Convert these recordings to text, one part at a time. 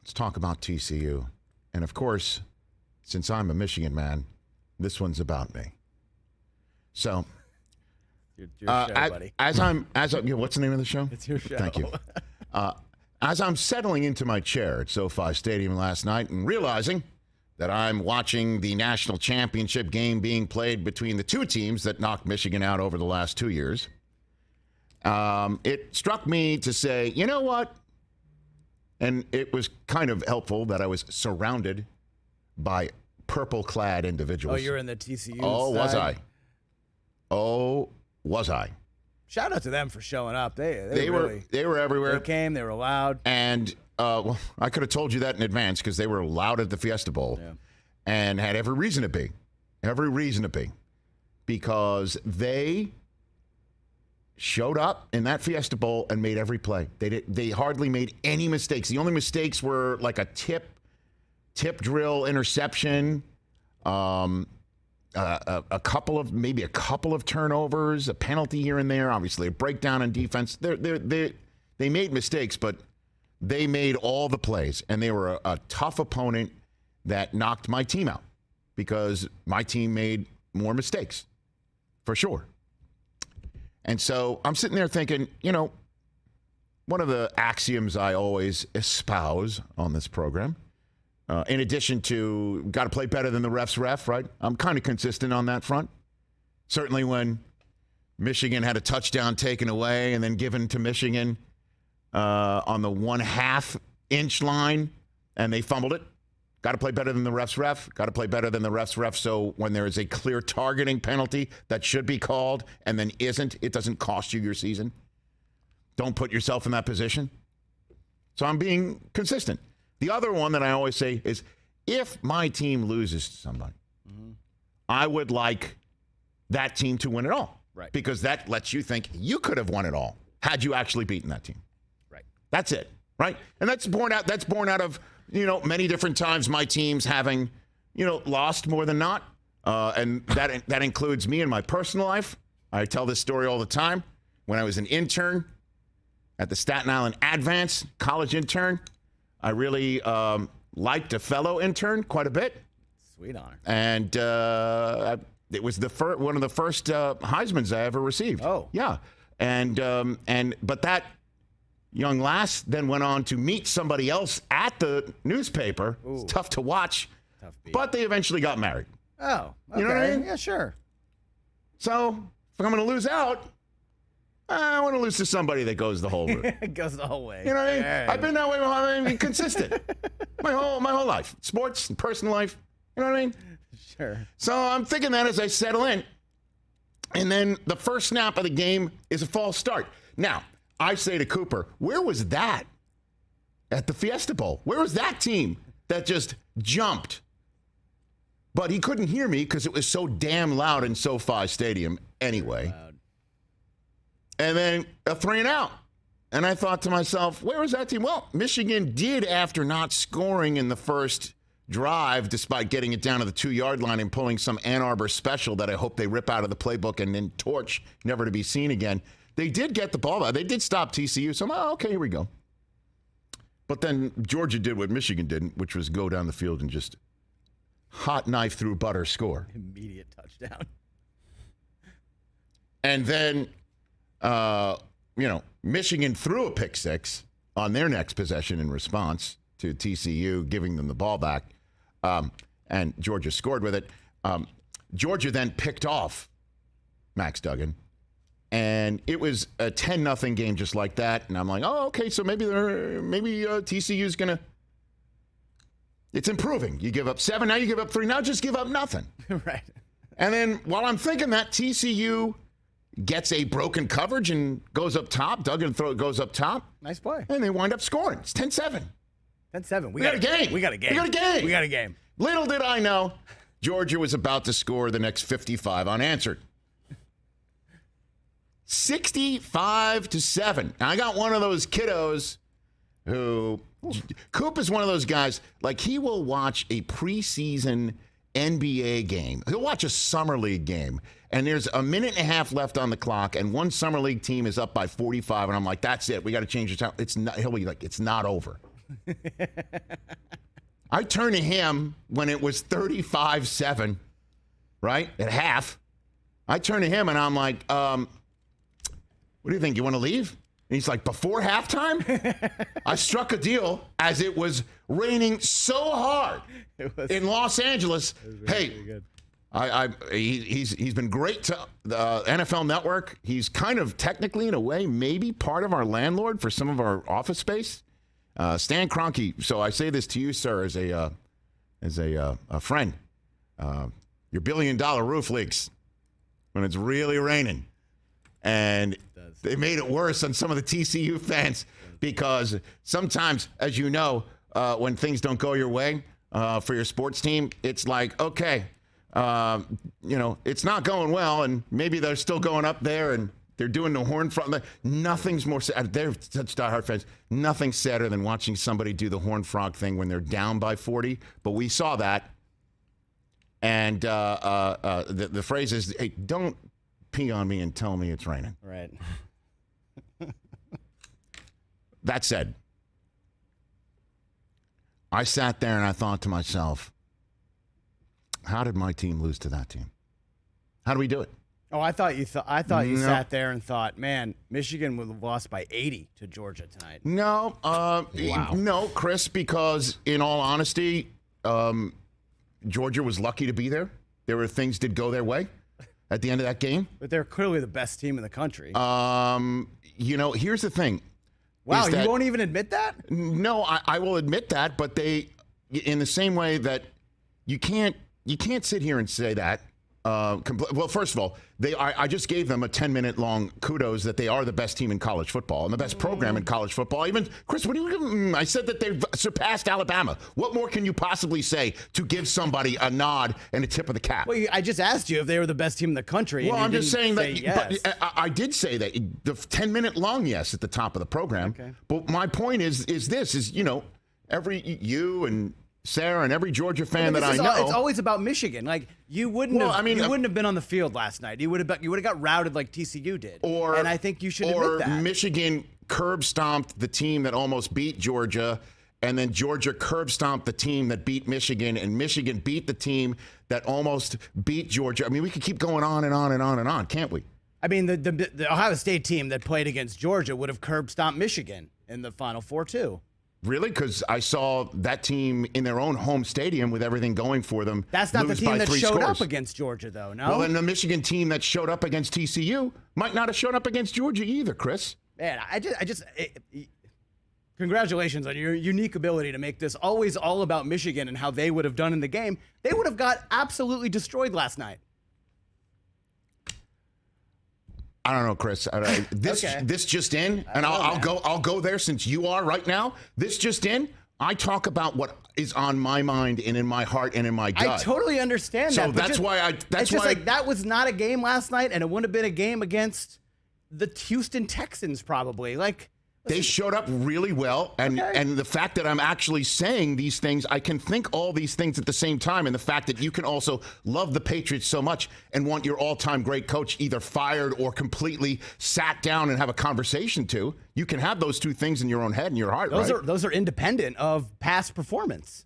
Let's talk about TCU. And of course, since I'm a Michigan man, this one's about me. So, your show, buddy. What's the name of the show? It's your show. Thank you. As I'm settling into my chair at SoFi Stadium last night and realizing that I'm watching the national championship game being played between the two teams that knocked Michigan out over the last 2 years, it struck me to say, you know what? And it was kind of helpful that I was surrounded by purple-clad individuals. Oh, you're in the TCU Oh, side? Was I? Shout out to them for showing up. They were everywhere. They came. They were loud. And well, I could have told you that in advance because they were loud at the Fiesta Bowl and had every reason to be. Every reason to be. Because they showed up in that Fiesta Bowl and made every play. They hardly made any mistakes. The only mistakes were like a tip drill interception, a couple of turnovers, a penalty here and there, obviously a breakdown on defense. They made mistakes, but they made all the plays, and they were a tough opponent that knocked my team out because my team made more mistakes, for sure. And so I'm sitting there thinking, one of the axioms I always espouse on this program, in addition to got to play better than the ref's ref, right? I'm kind of consistent on that front. Certainly when Michigan had a touchdown taken away and then given to Michigan on the 1/2 inch line and they fumbled it. Got to play better than the ref's ref. Got to play better than the ref's ref. So when there is a clear targeting penalty that should be called and then isn't, it doesn't cost you your season. Don't put yourself in that position. So I'm being consistent. The other one that I always say is if my team loses to somebody, I would like that team to win it all. Right. Because that lets you think you could have won it all had you actually beaten that team. Right. That's it. Right. And that's born out of, many different times my teams having, lost more than not. And that includes me in my personal life. I tell this story all the time. When I was an intern at the Staten Island Advance, college intern, I really liked a fellow intern quite a bit. Sweet honor. And it was one of the first Heismans I ever received. Oh. Yeah. But that young lass then went on to meet somebody else at the newspaper. Ooh. It's tough to watch. Tough beat. But they eventually got married. Oh, okay. You know what I mean? Yeah, sure. So if I'm going to lose out, I want to lose to somebody that goes the whole route. It goes the whole way. You know what I mean? Yeah. I've been that way. I've been consistent my whole life, sports, and personal life. You know what I mean? Sure. So I'm thinking that as I settle in, and then the first snap of the game is a false start. Now I say to Cooper, "Where was that at the Fiesta Bowl? Where was that team that just jumped?" But he couldn't hear me because it was so damn loud in SoFi Stadium anyway. Loud. And then a 3-and-out. And I thought to myself, where was that team? Well, Michigan did, after not scoring in the first drive, despite getting it down to the 2-yard line and pulling some Ann Arbor special that I hope they rip out of the playbook and then torch, never to be seen again. They did get the ball back. They did stop TCU. So I'm okay, here we go. But then Georgia did what Michigan didn't, which was go down the field and just hot knife through butter score. Immediate touchdown. And then Michigan threw a pick six on their next possession in response to TCU giving them the ball back, and Georgia scored with it. Georgia then picked off Max Duggan, and it was a 10-0 game just like that. And I'm like, oh, okay, so maybe TCU's going to – it's improving. You give up 7, now you give up 3, now just give up nothing. Right. And then while I'm thinking that, TCU – gets a broken coverage and goes up top. Duggan goes up top. Nice play. And they wind up scoring. It's 10-7. 10-7. We got a game. We got a game. Little did I know, Georgia was about to score the next 55 unanswered. 65-7. Now, I got one of those kiddos who, Coop is one of those guys, like he will watch a preseason NBA game. He'll watch a summer league game, and there's a minute and a half left on the clock, and one summer league team is up by 45, and I'm like, that's it. We got to change the time. It's not. He'll be like, it's not over. I turned to him when it was 35-7, right, at half. I turned to him, and I'm like, what do you think? You want to leave? And he's like, before halftime? I struck a deal as it was raining so hard in Los Angeles. Hey, he's been great to the NFL Network. He's kind of technically, in a way, maybe part of our landlord for some of our office space. Stan Kroenke. So I say this to you, sir, as a friend. Your $1 billion roof leaks when it's really raining, and they made it worse on some of the TCU fans because sometimes, as you know, when things don't go your way for your sports team, it's like, okay. It's not going well, and maybe they're still going up there, and they're doing the horn frog. Nothing's more sad. They're such diehard fans. Nothing's sadder than watching somebody do the horn frog thing when they're down by 40. But we saw that, and the phrase is, "Hey, don't pee on me and tell me it's raining." Right. That said, I sat there and I thought to myself, how did my team lose to that team? How do we do it? Oh, I thought you sat there and thought, man, Michigan would have lost by 80 to Georgia tonight. No, no, Chris, because in all honesty, Georgia was lucky to be there. There were things did go their way at the end of that game. But they're clearly the best team in the country. Here's the thing. Wow, you won't even admit that? No, I will admit that, but they, in the same way that you can't sit here and say that. Well, first of all, I just gave them a 10-minute long kudos that they are the best team in college football and the best program in college football. Even Chris, what do you? I said that they've surpassed Alabama. What more can you possibly say to give somebody a nod and a tip of the cap? Well, I just asked you if they were the best team in the country. Well, I'm just saying that. Yes. But I did say that the 10-minute long yes at the top of the program. Okay. But my point is every you and Sarah and every Georgia fan that I know. It's always about Michigan. Like you wouldn't have been on the field last night. You would have got routed like TCU did. And I think you should admit that. Or Michigan curb stomped the team that almost beat Georgia, and then Georgia curb stomped the team that beat Michigan, and Michigan beat the team that almost beat Georgia. I mean, we could keep going on and on and on and on, can't we? I mean, the Ohio State team that played against Georgia would have curb stomped Michigan in the Final Four too. Really? Because I saw that team in their own home stadium with everything going for them. That's not the team that showed up against Georgia, though, no? Well, then the Michigan team that showed up against TCU might not have shown up against Georgia either, Chris. Man, congratulations on your unique ability to make this always all about Michigan and how they would have done in the game. They would have got absolutely destroyed last night. I don't know, Chris. This just in, and I'll go there since you are right now. This just in. I talk about what is on my mind and in my heart and in my gut. I totally understand that. So that's why that was not a game last night, and it wouldn't have been a game against the Houston Texans probably. Like they showed up really well, and the fact that I'm actually saying these things, I can think all these things at the same time, and the fact that you can also love the Patriots so much and want your all-time great coach either fired or completely sat down and have a conversation to, you can have those two things in your own head and your heart, Those are independent of past performance.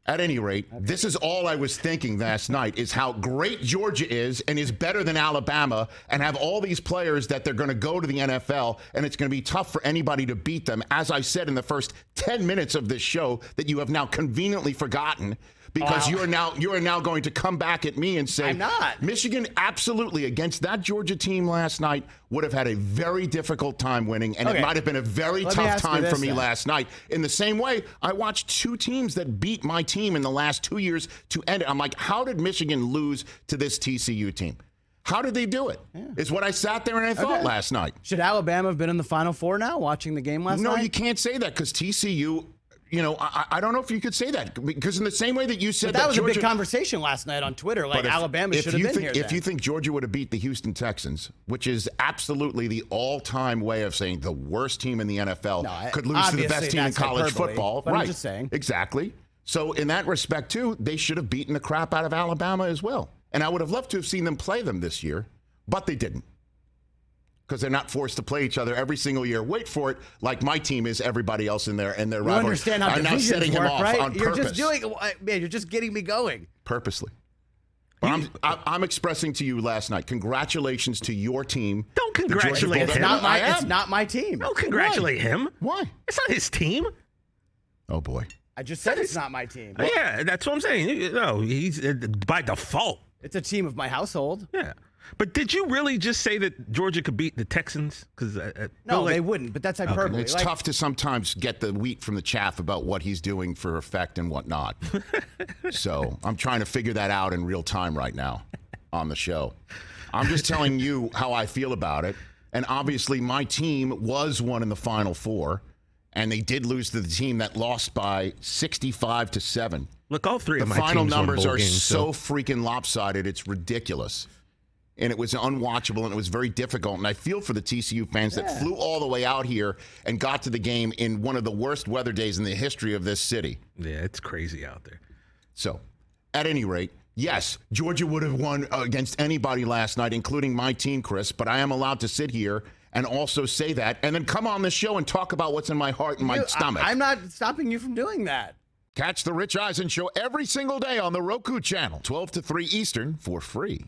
At any rate, this is all I was thinking last night is how great Georgia is and is better than Alabama and have all these players that they're going to go to the NFL and it's going to be tough for anybody to beat them. As I said in the first 10 minutes of this show that you have now conveniently forgotten because you are now going to come back at me and say, I'm not. Michigan absolutely against that Georgia team last night would have had a very difficult time winning, and it might have been a very tough time for me last night. In the same way, I watched two teams that beat my team in the last 2 years to end it. I'm like, how did Michigan lose to this TCU team? How did they do it? Yeah. Is what I sat there and I thought last night. Should Alabama have been in the Final Four now, watching the game last night? No, you can't say that because TCU... I don't know if you could say that because in the same way that you said that was Georgia, a big conversation last night on Twitter. Like Alabama should have been here. If you think Georgia would have beat the Houston Texans, which is absolutely the all-time way of saying the worst team in the NFL could lose to the best team in college football, but right? I'm just saying. Exactly. So in that respect too, they should have beaten the crap out of Alabama as well. And I would have loved to have seen them play them this year, but they didn't. because they're not forced to play each other every single year. Wait for it, like my team is everybody else in there, and their You rivalry. understand how I'm not divisions setting him work, off right? on You're purpose. just doing, man. You're just getting me going. Purposely. But I'm expressing to you last night. Congratulations to your team. Don't congratulate Georgia him. Bulldogs. It's not my team. Don't congratulate him. Why? It's not his team. Oh boy. I just said it's not my team. Yeah, that's what I'm saying. No, he's by default. It's a team of my household. Yeah. But did you really just say that Georgia could beat the Texans? Because No, they wouldn't, but that's hyperbole. It's tough to sometimes get the wheat from the chaff about what he's doing for effect and whatnot. So I'm trying to figure that out in real time right now on the show. I'm just telling you how I feel about it. And obviously my team was one in the Final Four, and they did lose to the team that lost by 65-7. Look, all three of my final teams won numbers bowl are games, so freaking lopsided, it's ridiculous. And it was unwatchable, and it was very difficult. And I feel for the TCU fans that flew all the way out here and got to the game in one of the worst weather days in the history of this city. Yeah, it's crazy out there. So, at any rate, yes, Georgia would have won against anybody last night, including my team, Chris, but I am allowed to sit here and also say that and then come on the show and talk about what's in my heart and my stomach. I'm not stopping you from doing that. Catch the Rich Eisen Show every single day on the Roku channel, 12 to 3 Eastern, for free.